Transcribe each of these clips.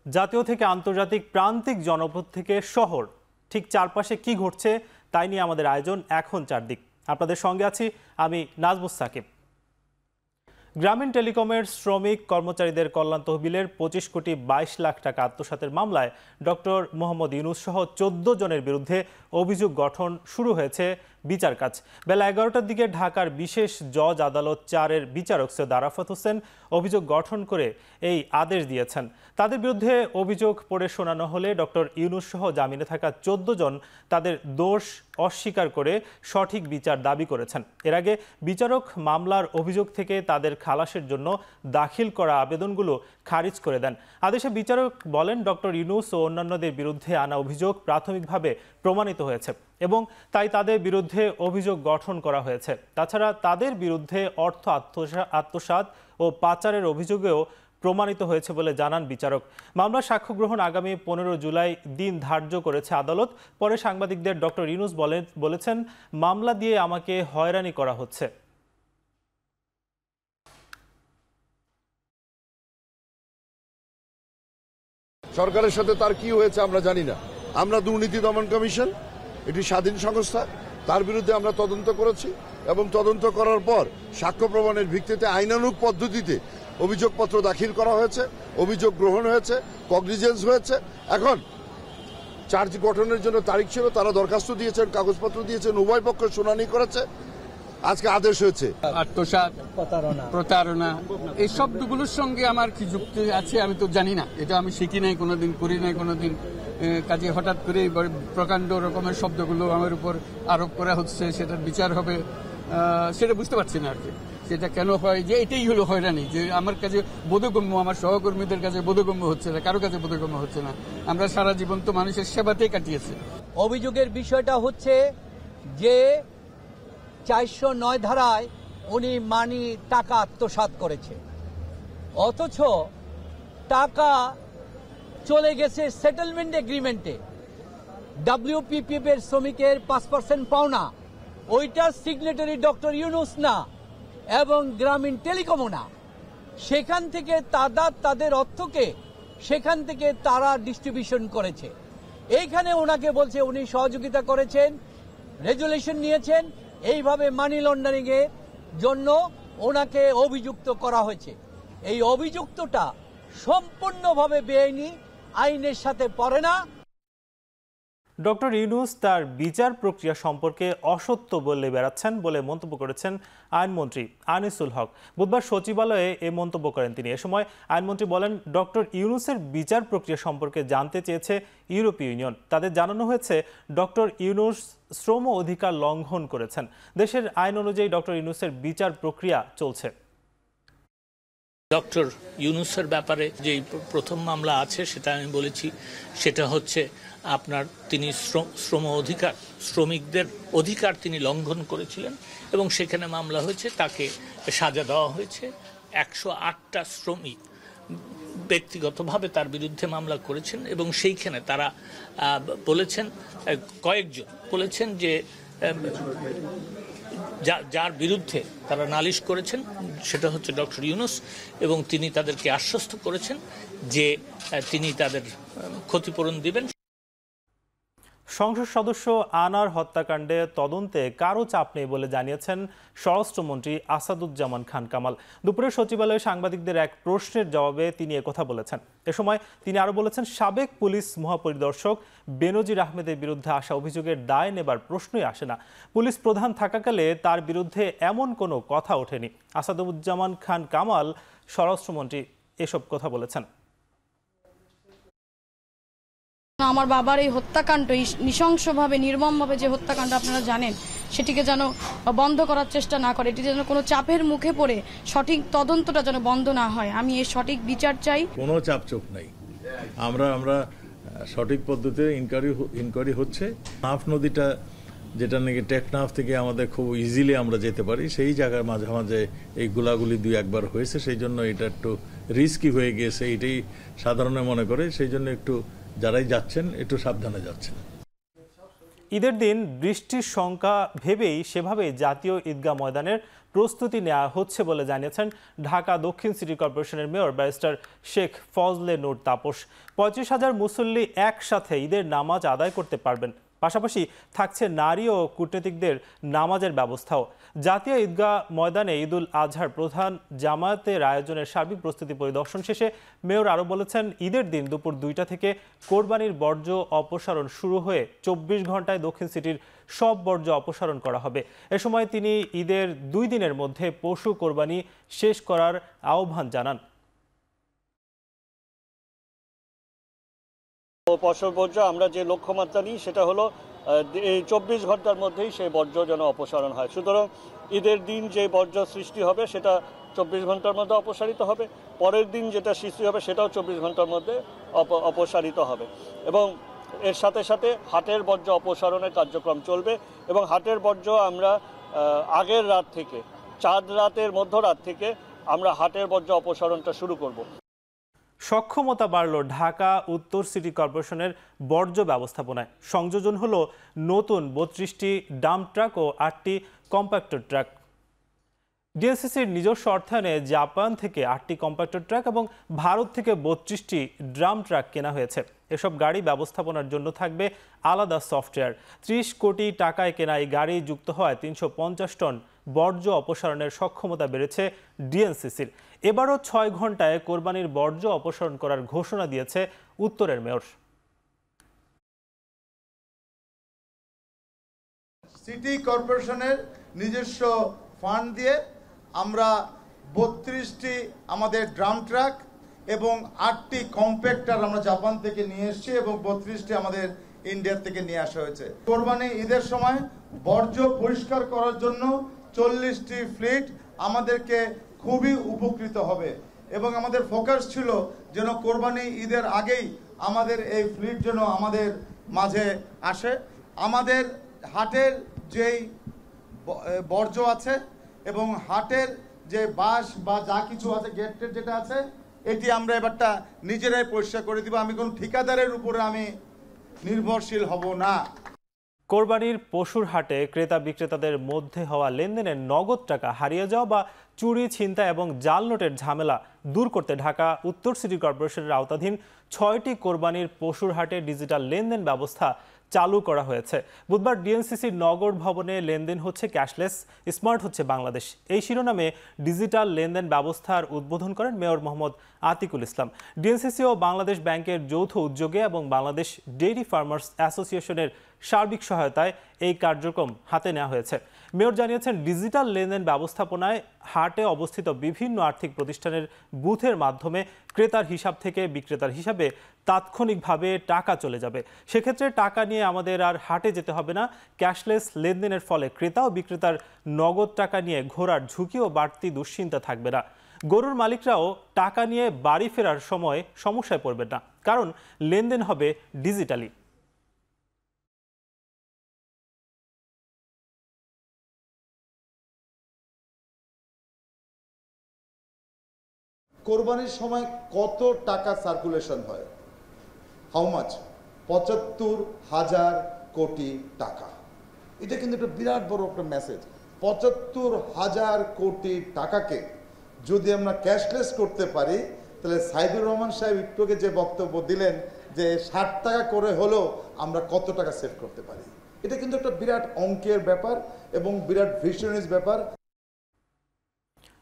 জাতীয় থেকে আন্তর্জাতিক প্রান্তিক জনপদ থেকে শহর ঠিক চারপাশে কি ঘটছে তাই নিয়ে আমাদের আয়োজন এখন চারদিক। আপনাদের সঙ্গে আছি আমি নাজমুস সাকিব। গ্রামীণ টেলিকমের শ্রমিক কর্মচারীদের কল্যাণ তহবিলের 25 কোটি 22 লাখ টাকা আত্মসাতের মামলায় ডক্টর মোহাম্মদ ইউনূস সহ 14 জনের বিরুদ্ধে অভিযোগ গঠন শুরু হয়েছে বিচার কাজ। বেলা 11টার দিকে ঢাকার বিশেষ জজ আদালত 4-এর বিচারক সৈয়দ আরাফাত হোসেন অভিযোগ গঠন করে এই আদেশ দিয়েছেন। তাদের বিরুদ্ধে অভিযোগ পড়ে শোনানো হলে ডক্টর ইউনূস সহ জামিনে থাকা 14 জন তাদের দোষ অস্বীকার করে সঠিক বিচার দাবি করেছেন। এর আগে বিচারক মামলার অভিযোগ থেকে তাদের খালাসের জন্য দাখিল করা আবেদনগুলো খারিজ করে দেন। আদেশে বিচারক বলেন, ডক্টর ইউনূস ও অন্যান্যদের বিরুদ্ধে আনা অভিযোগ প্রাথমিকভাবে প্রমাণিত হয়েছে এবং তাই তাদের বিরুদ্ধে অভিযোগ গঠন করা হয়েছে। তাছাড়া তাদের বিরুদ্ধে অর্থ আত্মসাৎ ও পাচারের অভিযোগেও প্রমাণিত হয়েছে বলে জানান বিচারক। মামলার সাক্ষ্য গ্রহণ আগামী 15 জুলাই দিন ধার্য করেছে আদালত। পরে সাংবাদিকদের ডক্টর ইউনূস বলেছেন, মামলা দিয়ে আমাকে হয়রানি করা হচ্ছে। সরকারের সাথে তার কি হয়েছে আমরা জানি না। আমরা দুর্নীতি দমন কমিশন, এটি স্বাধীন সংস্থা, তার বিরুদ্ধে আমরা তদন্ত করেছি এবং তদন্ত করার পর সাক্ষ্য প্রমাণের ভিত্তিতে আইনানুগ পদ্ধতিতে অভিযোগপত্র দাখিল করা হয়েছে, অভিযোগ গ্রহণ হয়েছে, কগনিজেন্স হয়েছে। এখন চার্জ গঠনের জন্য তারিখ ছিল, তারা দরখাস্ত দিয়েছেন, কাগজপত্র দিয়েছেন, উভয় পক্ষ শুনানি করেছে, আজকে আদেশ হয়েছে। আত্মসাৎ, প্রতারণা এই শব্দগুলোর সঙ্গে আমার কি যুক্তি আছে আমি তো জানি না, এটা আমি শিখি নাই, কোনোদিন করি নাই কোনোদিন। কাজে হঠাৎ করে প্রকাণ্ড রকমের শব্দগুলো আমার উপর আরোপ করা হচ্ছে, সেটার বিচার হবে সেটা বুঝতে পারছি না আর কি। সেটা কেন হয় যে এটাই হলো হয়রানি, যে আমার কাছে বোধগম্য, আমার সহকর্মীদের কাছে বোধগম্য হচ্ছে না, কারো কাছে বোধগম্য হচ্ছে না। আমরা সারা জীবন তো মানুষের সেবাতেই কাটিয়েছি। অভিযোগের বিষয়টা হচ্ছে যে 409 ধারায় উনি টাকা আত্মসাৎ করেছে, অথচ টাকা চলে গেছে সেটেলমেন্ট এগ্রিমেন্টে। WPPF এর শ্রমিকের 5% পাওনা, ওইটার সিগনেটারি ডক্টর ইউনূস না এবং গ্রামীণ টেলিকমও না। সেখান থেকে তাদের অর্থকে সেখান থেকে তারা ডিস্ট্রিবিউশন করেছে। এইখানে ওনাকে বলছে উনি সহযোগিতা করেছেন, রেজুলেশন নিয়েছেন, এইভাবে মানি লন্ডারিং এর জন্য ওনাকে অভিযুক্ত করা হয়েছে। এই অভিযুক্তটা সম্পূর্ণভাবে বেআইনি, আইনের সাথে পড়ে না। ডক্টর ইউনূস তার বিচার প্রক্রিয়া সম্পর্কে অসত্য বলে বেড়াচ্ছেন বলে মন্তব্য করেছেন আইনমন্ত্রী আনিসুল হক। বুধবার সচিবালয়ে এ মন্তব্য করেন তিনি। এ সময় আইনমন্ত্রী বলেন, ডক্টর ইউনূসের বিচার প্রক্রিয়া সম্পর্কে জানতে চেয়েছে ইউরোপীয় ইউনিয়ন। তাদের জানানো হয়েছে ডক্টর ইউনূস শ্রম অধিকার লঙ্ঘন করেছেন। দেশের আইন অনুযায়ী ডক্টর ইউনূসের বিচার প্রক্রিয়া চলছে। ডক্টর ইউনূসের ব্যাপারে যে প্রথম মামলা আছে সেটা আমি বলেছি, সেটা হচ্ছে আপনার তিনি শ্রম অধিকার, শ্রমিকদের অধিকার তিনি লঙ্ঘন করেছিলেন এবং সেখানে মামলা হয়েছে, তাকে সাজা দেওয়া হয়েছে। 108টা শ্রমিক ব্যক্তিগতভাবে তার বিরুদ্ধে মামলা করেছেন এবং সেইখানে তারা বলেছেন, কয়েকজন বলেছেন যে যার বিরুদ্ধে তারা নালিশ করেছেন সেটা হচ্ছে ডক্টর ইউনূস, এবং তিনি তাদেরকে আশ্বস্ত করেছেন যে তিনি তাদের ক্ষতিপূরণ দিবেন। সংসদ সদস্য আনার হত্যাকাণ্ডে তদন্তে কারো চাপ নেই বলে জানিয়েছেন স্বরাষ্ট্রমন্ত্রী আসাদুজ্জামান খান কামাল। দুপুরে সচিবালয়ে সাংবাদিকদের এক প্রশ্নের জবাবে তিনি একথা বলেছেন। এ সময় তিনি আরও বলেছেন, সাবেক পুলিশ মহাপরিদর্শক বেনজির আহমেদের বিরুদ্ধে আসা অভিযোগের দায় নেবার প্রশ্নই আসে না। পুলিশ প্রধান থাকাকালে তার বিরুদ্ধে এমন কোনো কথা ওঠেনি। আসাদুজ্জামান খান কামাল স্বরাষ্ট্রমন্ত্রী এসব কথা বলেছেন। আমার বাবার এই হত্যাকাণ্ড, নৃশংসভাবে নির্মমভাবে যে হত্যাকাণ্ড আপনারা জানেন, সেটিকে যেন বন্ধ করার চেষ্টা না করে, এটি যেন কোনো চাপের মুখে পড়ে সঠিক তদন্তটা যেন বন্ধ না হয়। আমি এর সঠিক বিচার চাই। কোনো চাপচোপ নাই, আমরা সঠিক পদ্ধতিতে ইনকোয়ারি হচ্ছে। নাফ নদীটা যেটা নাকি টেকনাফ থেকে আমাদের খুব ইজিলি আমরা যেতে পারি, সেই জায়গার মাঝে মাঝে এই গোলাগুলি 2-1 বার হয়েছে, সেই জন্য এটা একটু রিস্কি হয়ে গিয়েছে, এটাই সাধারণে মনে করে। সেই জন্য একটু যারাই যাচ্ছেন একটু সাবধানে যাচ্ছেন। ঈদের দিন বৃষ্টির শঙ্কা ভেবেই সেভাবে জাতীয় ঈদগাহ ময়দানের প্রস্তুতি নেওয়া হচ্ছে বলে জানিয়েছেন ঢাকা দক্ষিণ সিটি কর্পোরেশনের মেয়র ব্যারিস্টার শেখ ফজলে নূর তাপস। 35,000 মুসল্লি একসাথে ঈদের নামাজ আদায় করতে পারবেন। পাশাপাশি থাকছে নারী ও কূটনীতিকদের নামাজের ব্যবস্থাও। জাতীয় ঈদগাহ ময়দানে ঈদুল আজহার প্রধান জামায়াতের আয়োজনের সার্বিক প্রস্তুতি পরিদর্শন শেষে মেয়র আরও বলেছেন, ঈদের দিন দুপুর 2টা থেকে কোরবানির বর্জ্য অপসারণ শুরু হয়ে 24 ঘন্টায় দক্ষিণ সিটির সব বর্জ্য অপসারণ করা হবে। এ সময় তিনি ঈদের 2 দিনের মধ্যে পশু কোরবানি শেষ করার আহ্বান জানান। পশু বর্জ্য আমরা যে লক্ষ্যমাত্রা নিই সেটা হলো এই 24 ঘন্টার মধ্যেই সেই বর্জ্য যেন অপসারণ হয়। সুতরাং ঈদের দিন যে বর্জ্য সৃষ্টি হবে সেটা 24 ঘন্টার মধ্যে অপসারিত হবে, পরের দিন যেটা সৃষ্টি হবে সেটাও 24 ঘন্টার মধ্যে অপসারিত হবে। এবং এর সাথে সাথে হাটের বর্জ্য অপসারণের কার্যক্রম চলবে এবং হাটের বর্জ্য আমরা আগের রাত থেকে চাঁদ রাতের মধ্যরাত থেকে আমরা হাটের বর্জ্য অপসারণটা শুরু করব। সক্ষমতা বাড়ল ঢাকা উত্তর সিটি কর্পোরেশনের বর্জ্য ব্যবস্থাপনায়। সংযোজন হলো নতুন 32টি ডাম্প ট্রাক ও 8টি কম্প্যাক্টর ট্রাক। ডিএনসিসির নিজস্ব অর্থায়নে জাপান থেকে 8টি কম্প্যাক্টর ট্রাক এবং ভারত থেকে 32টি ড্রাম ট্রাক কেনা হয়েছে। এসব গাড়ি ব্যবস্থাপনার জন্য থাকবে আলাদা সফটওয়্যার। 30 কোটি টাকায় কেনা এই গাড়ি যুক্ত হয় 350 টন বর্জ্য অপসারণের সক্ষমতা বেড়েছে ডিএনসিসির। এবারও 6 ঘন্টায় কোরবানির বর্জ্য অপসারণ করার ঘোষণা দিয়েছে উত্তরের মেয়র। সিটি কর্পোরেশনের নিজস্ব ফান্ড দিয়ে আমরা 32টি আমাদের ড্রাম ট্রাক এবং 8টি কম্প্যাক্টর আমরা জাপান থেকে নিয়ে এসেছি এবং 32টি আমাদের ইন্ডিয়া থেকে নিয়ে আসা হয়েছে। কোরবানি ঈদের সময় বর্জ্য পরিষ্কার করার জন্য 40টি ফ্লিট আমাদেরকে খুবই উপকৃত হবে এবং আমাদের ফোকাস ছিল যেন কোরবানি ঈদের আগেই আমাদের এই ফ্লিট যেন আমাদের মাঝে আসে। আমাদের হাটের যেই বর্জ্য আছে এবং হাটের যে বাঁশ বা যা কিছু আছে গেটের যেটা আছে এটি আমরা এবারটা নিজেরাই পরিষ্কার করে দিব। আমি কোন ঠিকাদারের উপরে আমি নির্ভরশীল হব না। কোরবানির পশুর হাটে ক্রেতা বিক্রেতাদের মধ্যে হওয়া লেনদেনের নগদ টাকা হারিয়ে যাওয়া বা চুরি, ছিনতাই এবং জাল নোটের ঝামেলা দূর করতে ঢাকা উত্তর সিটি কর্পোরেশনের আওতাধীন 6টি কোরবানির পশুর হাটে ডিজিটাল লেনদেন ব্যবস্থা চালু করা হয়েছে। বুধবার ডিএনসিসির নগর ভবনে লেনদেন হচ্ছে ক্যাশলেস, স্মার্ট হচ্ছে বাংলাদেশ এই শিরোনামে ডিজিটাল লেনদেন ব্যবস্থার উদ্বোধন করেন মেয়র মোহাম্মদ আতিকুল ইসলাম। ডিএনসিসি ও বাংলাদেশ ব্যাংকের যৌথ উদ্যোগে এবং বাংলাদেশ ডেইরি ফার্মার্স অ্যাসোসিয়েশনের সার্বিক সহায়তায় এই কার্যক্রম হাতে নেওয়া হয়েছে। মেয়র জানিয়েছেন, ডিজিটাল লেনদেন ব্যবস্থাপনায় হাটে অবস্থিত বিভিন্ন আর্থিক প্রতিষ্ঠানের বুথের মাধ্যমে ক্রেতার হিসাব থেকে বিক্রেতার হিসাবে তাৎক্ষণিকভাবে টাকা চলে যাবে। সেক্ষেত্রে টাকা নিয়ে আমাদের আর হাটে যেতে হবে না। ক্যাশলেস লেনদেনের ফলে ক্রেতা ও বিক্রেতার নগদ টাকা নিয়ে ঘোরার ঝুঁকি ও বাড়তি দুশ্চিন্তা থাকবে না। গরুর মালিকরাও টাকা নিয়ে বাড়ি ফেরার সময় সমস্যায় পড়বেন না, কারণ লেনদেন হবে ডিজিটালি। কোরবানির সময় কত টাকা সার্কুলেশন হয়? How much? 75,000 কোটি টাকা। এটা কিন্তু একটা বিরাট বড় একটা মেসেজ। 75,000 কোটি টাকাকে যদি আমরা ক্যাশলেস করতে পারি, তাহলে সাইদুর রহমান সাহেব একটুকে যে বক্তব্য দিলেন যে 60 টাকা করে হলেও আমরা কত টাকা সেভ করতে পারি, এটা কিন্তু একটা বিরাট অঙ্কের ব্যাপার এবং বিরাট ভিশনারিজ ব্যাপার।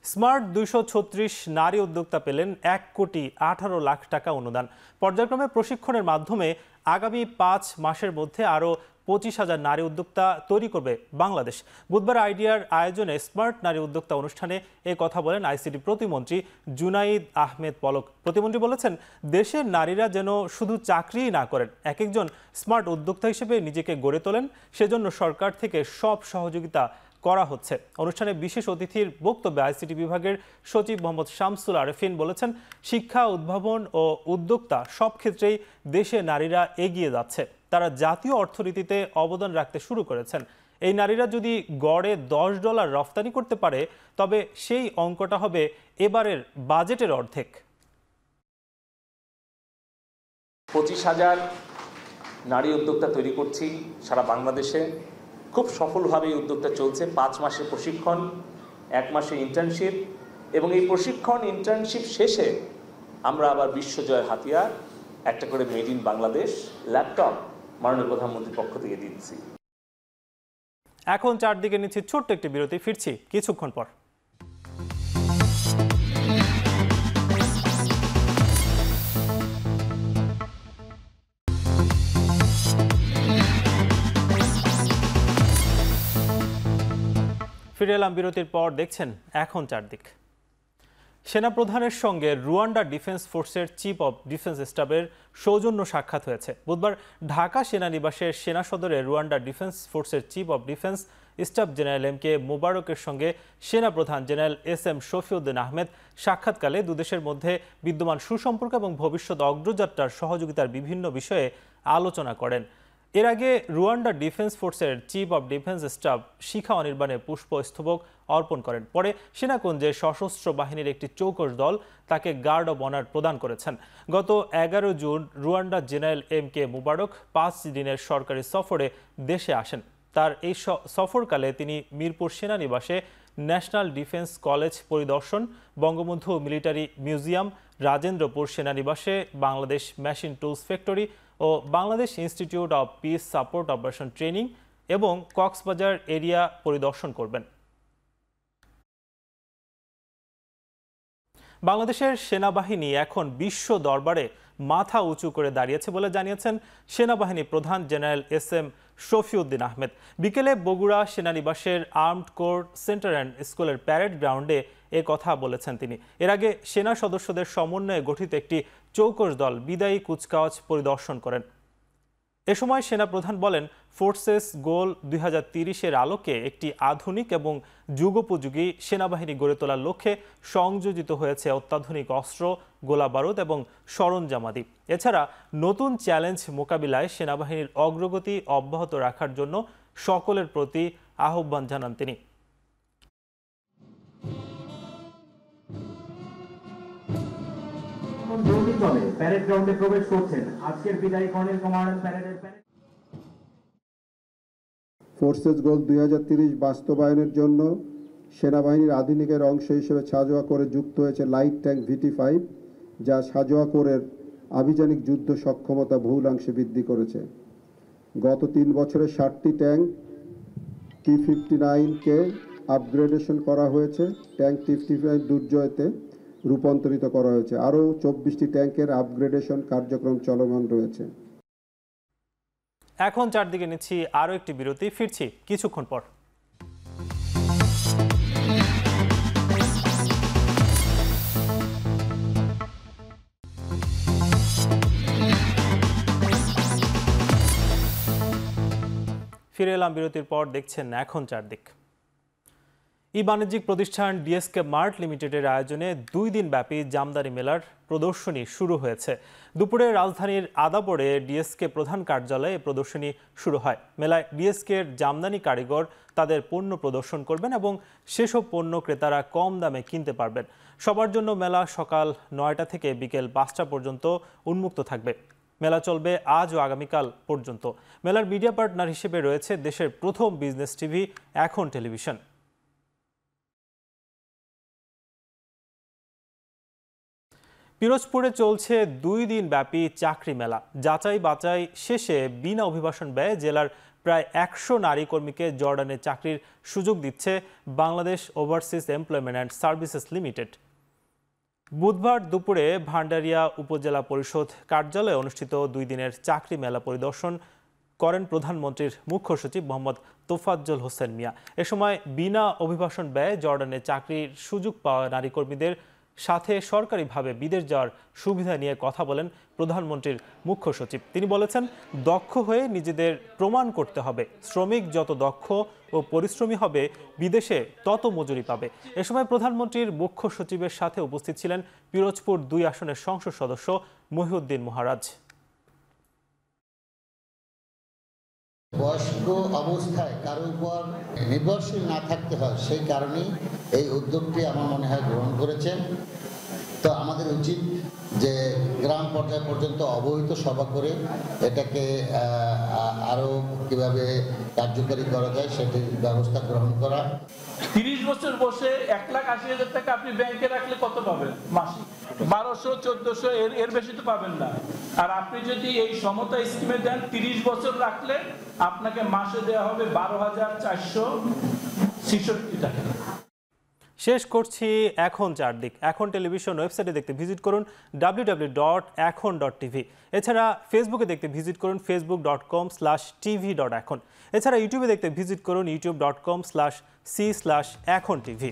স্মার্ট 236 নারী উদ্যোক্তা পেলেন 1,18,00,000 টাকা অনুদান। পর্যায়ক্রমে প্রশিক্ষণের মাধ্যমে আগামী 5 মাসের মধ্যে আরও 25,000 নারী উদ্যোক্তা তৈরি করবে বাংলাদেশ। বুধবার আইডিয়ার আয়োজনে স্মার্ট নারী উদ্যোক্তা অনুষ্ঠানে এ কথা বলেন আইসিটি প্রতিমন্ত্রী জুনাইদ আহমেদ পলক। প্রতিমন্ত্রী বলেছেন, দেশের নারীরা যেন শুধু চাকরিই না করেন, এক একজন স্মার্ট উদ্যোক্তা হিসেবে নিজেকে গড়ে তোলেন। সেজন্য সরকার থেকে সব সহযোগিতা করা হচ্ছে। অনুষ্ঠানে বিশেষ অতিথির বক্তব্যে আইসিটি বিভাগের সচিব মোহাম্মদ শামসুল আরেফিন বলেছেন, শিক্ষা, উদ্ভাবন ও উদ্যোক্তা সব ক্ষেত্রেই দেশে নারীরা এগিয়ে যাচ্ছে। তারা জাতীয় অর্থনীতিতে অবদান রাখতে শুরু করেছেন। এই নারীরা যদি গড়ে $10 রফতানি করতে পারে, তবে সেই অঙ্কটা হবে এবারের বাজেটের অর্ধেক। 25,000 নারী উদ্যোক্তা তৈরি করছি সারা বাংলাদেশে। খুব সফলভাবে এই উদ্যোগটা চলছে। 5 মাসের প্রশিক্ষণ, 1 মাসের ইন্টার্নশিপ এবং এই প্রশিক্ষণ ইন্টার্নশিপ শেষে আমরা আবার বিশ্বজয়ের হাতিয়ার একটা করে মেড ইন বাংলাদেশ ল্যাপটপ মাননীয় প্রধানমন্ত্রীর পক্ষ থেকে দিচ্ছি। এখন চারদিকে নিচ্ছি ছোট্ট একটি বিরতি, ফিরছি কিছুক্ষণ পর। ফিরে এলাম বিরতির পর, দেখছেন এখন চারদিক। সেনাপ্রধানের সঙ্গে রুয়ান্ডা ডিফেন্স ফোর্সের চিফ অব ডিফেন্স স্টাফের সৌজন্য সাক্ষাৎ হয়েছে। বুধবার ঢাকা সেনানিবাসের সেনা সদরে রুয়ান্ডা ডিফেন্স ফোর্সের chief of defence staff general M K মোবারকের সঙ্গে সেনাপ্রধান জেনারেল এস.এম. শফিউদ্দিন আহমেদ সাক্ষাৎকালে দুদেশের মধ্যে বিদ্যমান সুসম্পর্ক এবং ভবিষ্যৎ অগ্রযাত্রার সহযোগিতার বিভিন্ন বিষয়ে আলোচনা করেন। এর আগে রুয়ান্ডা ডিফেন্স ফোর্সের চিফ অব ডিফেন্স স্টাফ শিখা অনির্বাণে পুষ্পস্তবক অর্পণ করেন। পরে সেনাকুঞ্জে সশস্ত্র বাহিনীর একটি চৌকস দল তাকে গার্ড অব অনার প্রদান করেছেন। গত 11 June Rwanda general M K Mobarak 5 দিনের সরকারি সফরে দেশে আসেন। তার এই সফরকালে তিনি মিরপুর সেনানিবাসে ন্যাশনাল ডিফেন্স কলেজ পরিদর্শন, বঙ্গবন্ধু মিলিটারি মিউজিয়াম, রাজেন্দ্রপুর সেনানিবাসে Bangladesh machine tools factory O Bangladesh institute of piece support operation training এবং কক্সবাজার এরিয়া পরিদর্শন করবেন। বাংলাদেশের সেনাবাহিনী এখন বিশ্ব দরবারে মাথা উঁচু করে দাঁড়িয়েছে বলে জানিয়েছেন সেনাবাহিনী প্রধান জেনারেল এস.এম. শফিউদ্দিন আহমেদ। বিকেলে Bogura সেনানিবাসের armed core centre and স্কুলের প্যারেড গ্রাউন্ডে এ কথা বলেছেন তিনি। এর আগে সেনা সদস্যদের সমন্বয়ে গঠিত একটি চৌকস দল বিদায়ী কুচকাওয়াজ পরিদর্শন করেন। এ সময় সেনাপ্রধান বলেন, ফোর্সেস গোল 2030-এর আলোকে একটি আধুনিক এবং যুগোপযোগী সেনাবাহিনী গড়ে তোলার লক্ষ্যে সংযোজিত হয়েছে অত্যাধুনিক অস্ত্র, গোলাবারুদ এবং সরঞ্জামাদি। এছাড়া নতুন চ্যালেঞ্জ মোকাবিলায় সেনাবাহিনীর অগ্রগতি অব্যাহত রাখার জন্য সকলের প্রতি আহ্বান জানান তিনি। প্যারেড গ্রাউন্ডে প্রবেশ করছেন আজকের বিদায়ী কর্নেল কমান্ডার প্যারেডের ফোর্সেস গোল 2030 বাস্তবায়নের জন্য সেনাবাহিনীর আধুনিকের অংশ হিসেবে সাজোয়া করে যুক্ত হয়েছে লাইট ট্যাঙ্ক VT-5, যা সাজোয়া কোরের আভিযানিক যুদ্ধ সক্ষমতা বহুলাংশে বৃদ্ধি করেছে। গত 3 বছরে 60টি ট্যাঙ্ক T-59-কে আপগ্রেডেশন করা হয়েছে। ট্যাঙ্ক T-59 দুর্জয়তে রূপান্তরিত করা হয়েছে। আরও 24টি ট্যাঙ্কের আপগ্রেডেশন কার্যক্রম চলমান রয়েছে। এখন চারদিকে নিচ্ছি আরও একটি বিরতি, ফিরছি কিছুক্ষণ পর। ফিরে এলাম বিরতির পর, দেখছেন এখন চারদিক। বাণিজ্যিক প্রতিষ্ঠান ডিএসকে মার্ট লিমিটেডের আয়োজনে 2 দিন ব্যাপী জামদানি মেলার প্রদর্শনী শুরু হয়েছে। দুপুরে রাজধানীর আদাবরে ডিএসকে প্রধান কার্যালয়ে প্রদর্শনী শুরু হয়। মেলায় ডিএসকের জামদানি কারিগর তাদের পণ্য প্রদর্শন করবেন এবং সেসব পণ্য ক্রেতারা কম দামে কিনতে পারবেন। সবার জন্য মেলা সকাল 9টা থেকে বিকেল 5টা পর্যন্ত উন্মুক্ত থাকবে। মেলা চলবে আজ ও আগামীকাল পর্যন্ত। মেলার মিডিয়া পার্টনার হিসেবে রয়েছে দেশের প্রথম বিজনেস টিভি এখন টেলিভিশন। পিরোজপুরে চলছে 2 দিন ব্যাপী চাকরি মেলা। যাচাই বাছাই শেষে বিনা অভিবাসন ব্যয়ে জেলার প্রায় 100 নারী কর্মীকে জর্ডানে চাকরির সুযোগ দিচ্ছে Bangladesh overseas employment and services limited. বুধবার দুপুরে ভান্ডারিয়া উপজেলা পরিষদ কার্যালয়ে অনুষ্ঠিত 2 দিনের চাকরি মেলা পরিদর্শন করেন প্রধানমন্ত্রীর মুখ্য সচিব মোহাম্মদ তোফাজ্জল হোসেন মিয়া। এ সময় বিনা অভিবাসন ব্যয়ে জর্ডানে চাকরির সুযোগ পাওয়া নারী কর্মীদের সাথে সরকারিভাবে বিদেশ যাওয়ার সুবিধা নিয়ে কথা বলেন প্রধানমন্ত্রীর মুখ্য সচিব। তিনি বলেছেন, দক্ষ হয়ে নিজেদের প্রমাণ করতে হবে। শ্রমিক যত দক্ষ ও পরিশ্রমী হবে বিদেশে তত মজুরি পাবে। এ সময় প্রধানমন্ত্রীর মুখ্য সচিবের সাথে উপস্থিত ছিলেন পিরোজপুর 2 আসনের সংসদ সদস্য মহিউদ্দিন মহারাজ। বয়স্ক অবস্থায় কারো উপর নির্ভরশীল না থাকতে হয়, সেই কারণেই এই উদ্যোগটি আমার মনে হয় গ্রহণ করেছেন। তো আমাদের উচিত যে গ্রাম পর্যায় পর্যন্ত অবহিত সভা করে এটাকে আরও কিভাবে কার্যকরী করা যায় সেটির ব্যবস্থা গ্রহণ করা। 30 বছর বসে 1,80,000 টাকা আপনি ব্যাংকে রাখলে কত পাবেন মাসিক? 1200-1400, এর বেশি তো পাবেন না। আর আপনি যদি এই সমতা স্কিমে দেন 30 বছর রাখলে আপনাকে মাসে দেওয়া হবে 12,466 টাকা। শেষ করছি এখন চারদিক। এখন টেলিভিশন ওয়েবসাইটে দেখতে ভিজিট করুন www.ekhon.tv। এছাড়া ফেসবুকে দেখতে ভিজিট করুন facebook.com/tv.ekhon। এছাড়া ইউটিউবে দেখতে ভিজিট করুন youtube.com/c/ekhon tv।